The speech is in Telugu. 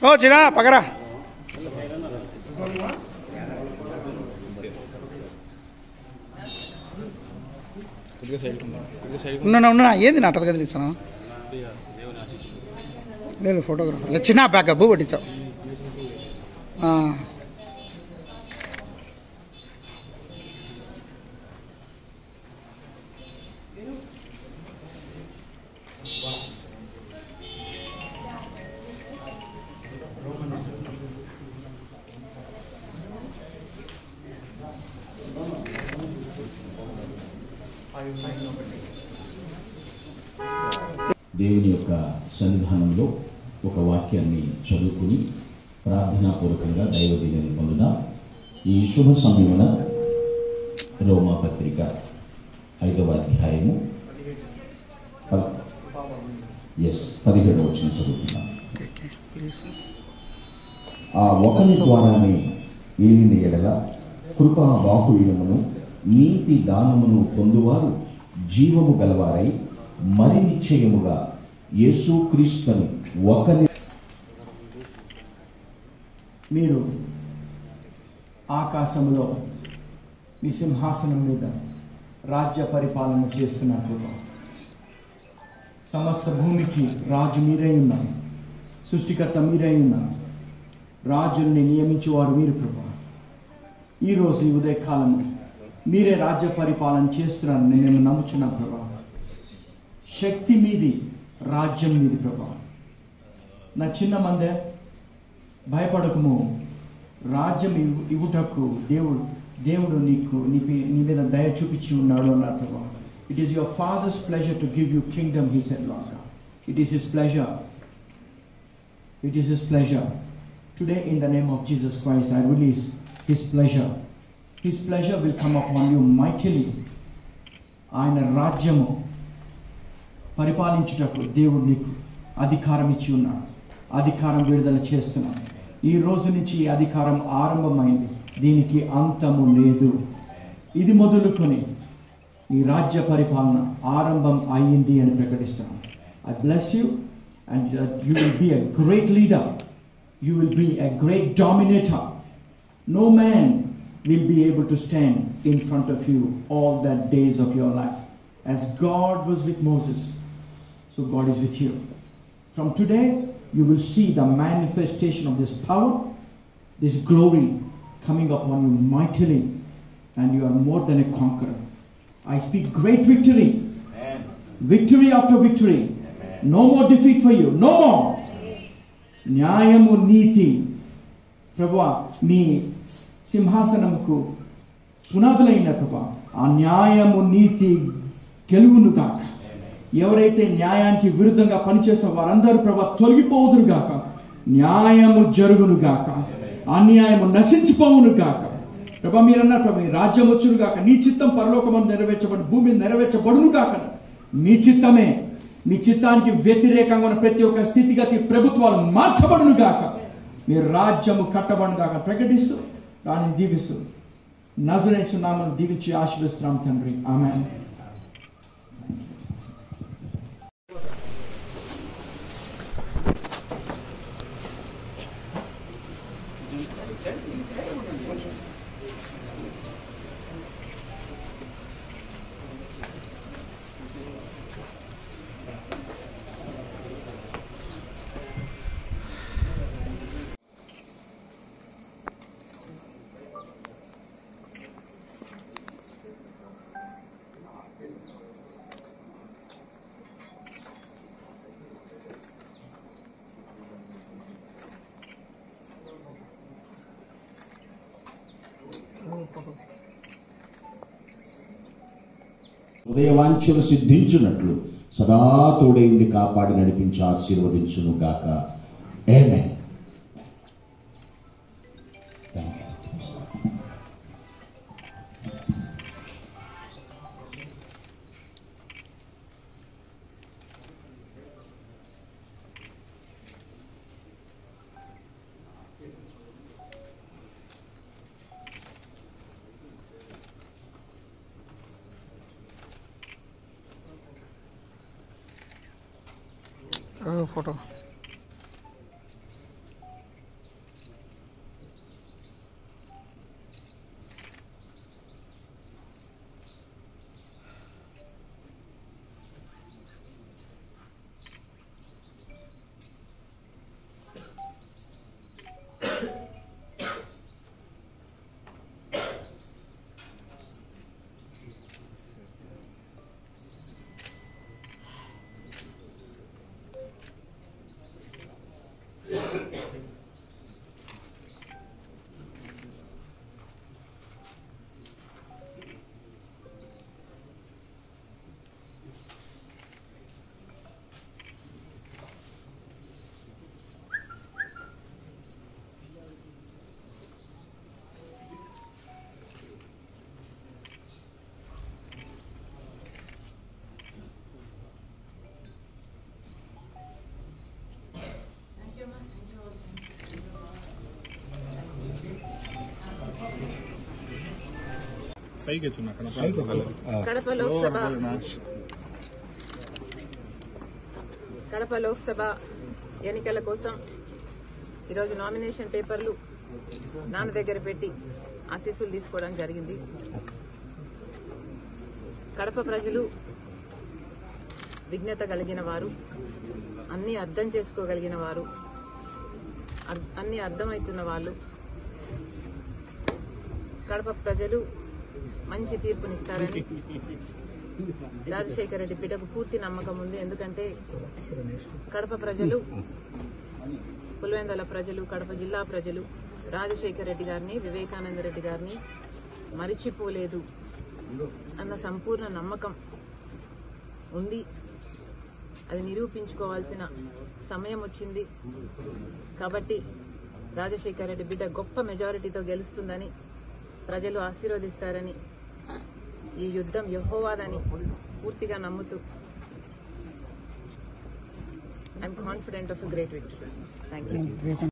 ఓ చిన్న పక్కరా. ఉన్నా ఏంది నా అట్టగా తెలిసాను లేదు ఫోటోగ్రాఫర్ చిన్న బ్యాకప్ పట్టించావు. దేవుని యొక్క సన్నిధానంలో ఒక వాక్యాన్ని చదువుకుని ప్రార్థనాపూర్వకంగా దైవ దీవెనలు పొందుదాం. ఈ శుభ సమయమున రోమా పత్రిక 5వ అధ్యాయము 17వ వచనం చదువుతున్నాం. ఆ ఒకరి ద్వారానే ఏలిన ఎడల కృపా బాహుళ్యమును నీతి దానమును పొందువారు జీవము గలవారై మరి నిశ్చయముగా యేసుక్రీస్తుని ఒకరి. మీరు ఆకాశములో మీ సింహాసనం మీద రాజ్య పరిపాలన చేస్తున్నారు. సమస్త భూమికి రాజు మీరే ఉన్నారు, సృష్టికర్త మీరే ఉన్నారు, రాజుల్ని నియమించేవారు మీరు ప్రభా. ఈరోజు ఈ ఉదయకాలము మీరే రాజ్య పరిపాలన చేస్తున్నారని మేము నమ్ముచున్నాం ప్రభా. శక్తి మీది, రాజ్యం మీది ప్రభా. నా చిన్న మందే భయపడకము, రాజ్యం ఇవ్వుటకు దేవుడు నీకు నీ మీద దయ చూపించి ఉన్నాడు అన్నారు ప్రభా. It is your father's pleasure to give you kingdom, he said lord. It is his pleasure. It is his pleasure. Today in the name of Jesus Christ I release his pleasure. His pleasure will come upon you mightily. ఆయన రాజ్యము పరిపాలించుటకు దేవుడు నీకు అధికారం ఇచ్చి ఉన్నాడు. అధికారం విడుదల చేస్తున్నాడు. ఈ రోజు నుంచి ఈ అధికారం ఆరంభమైంది, దీనికి అంతము లేదు. ఇది మొదలుకొని ఈ రాజ్య పరిపాలన ఆరంభం అయ్యింది అని ప్రకటిస్తున్నాను. I bless you and you will be a great leader. You will be a great dominator. No man will be able to stand in front of you all the days of your life. As God was with Moses, so God is with you. From today, you will see the manifestation of this power, this glory coming upon you mightily, and you are more than a conqueror. I speak great victory. Amen. Victory after victory. Amen. No more defeat for you. No more. న్యాయము నీతి ప్రభువా మీ సింహాసనముకు పునాదులైన ప్రభువా, ఆ న్యాయము నీతి గెలువును గాక. ఎవరైతే న్యాయానికి విరుద్ధంగా పనిచేస్తున్న వారందరూ ప్రభువా తొలగిపోవుదురు గాక. న్యాయము జరుగును గాక, అన్యాయము నశించిపోవును గాక. ప్రభా మీరన్నారు ప్రభు నీ రాజ్యం వచ్చును గాక, నీ చిత్తం పరలోకమందు నెరవేర్చబడి భూమి నెరవేర్చబడును గాక. మీ చిత్తమే, మీ చిత్తానికి వ్యతిరేకంగా ఉన్న ప్రతి ఒక్క స్థితిగతి ప్రభుత్వాలు మార్చబడును గాక. మీ రాజ్యము కట్టబడును గాక ప్రకటిస్తూ దానిని దీవిస్తూ నజరేతు నామమున దీవించి ఆశీర్వదిస్తున్నాం తండ్రి. ఆమేన్. హృదయవాంఛలు సిద్ధించున్నట్లు సదా తోడై ఉండి కాపాడి నడిపించి ఆశీర్వదించును గాక. ఆమేన్. ఫోటో కడప లోక్సభ ఎన్నికల కోసం ఈరోజు నామినేషన్ పేపర్లు నాన్న దగ్గర పెట్టి ఆశీస్సులు తీసుకోవడం జరిగింది. కడప ప్రజలు విజ్ఞత కలిగిన వారు, అన్ని అర్థం చేసుకోగలిగిన వారు, అన్ని అర్థమవుతున్న వాళ్ళు. కడప ప్రజలు మంచి తీర్పునిస్తారని రాజశేఖర రెడ్డి బిడ్డకు పూర్తి నమ్మకం ఉంది. ఎందుకంటే కడప ప్రజలు, పులివెందుల ప్రజలు, కడప జిల్లా ప్రజలు రాజశేఖర రెడ్డి గారిని, వివేకానంద రెడ్డి గారిని మరిచిపోలేదు అన్న సంపూర్ణ నమ్మకం ఉంది. అది నిరూపించుకోవాల్సిన సమయం వచ్చింది. కాబట్టి రాజశేఖర రెడ్డి బిడ్డ గొప్ప మెజారిటీతో గెలుస్తుందని, ప్రజలు ఆశీర్వదిస్తారని, ఈ యుద్ధం యెహోవాదని పూర్తిగా నమ్ముతూ I'm confident of a great victory. Thank you.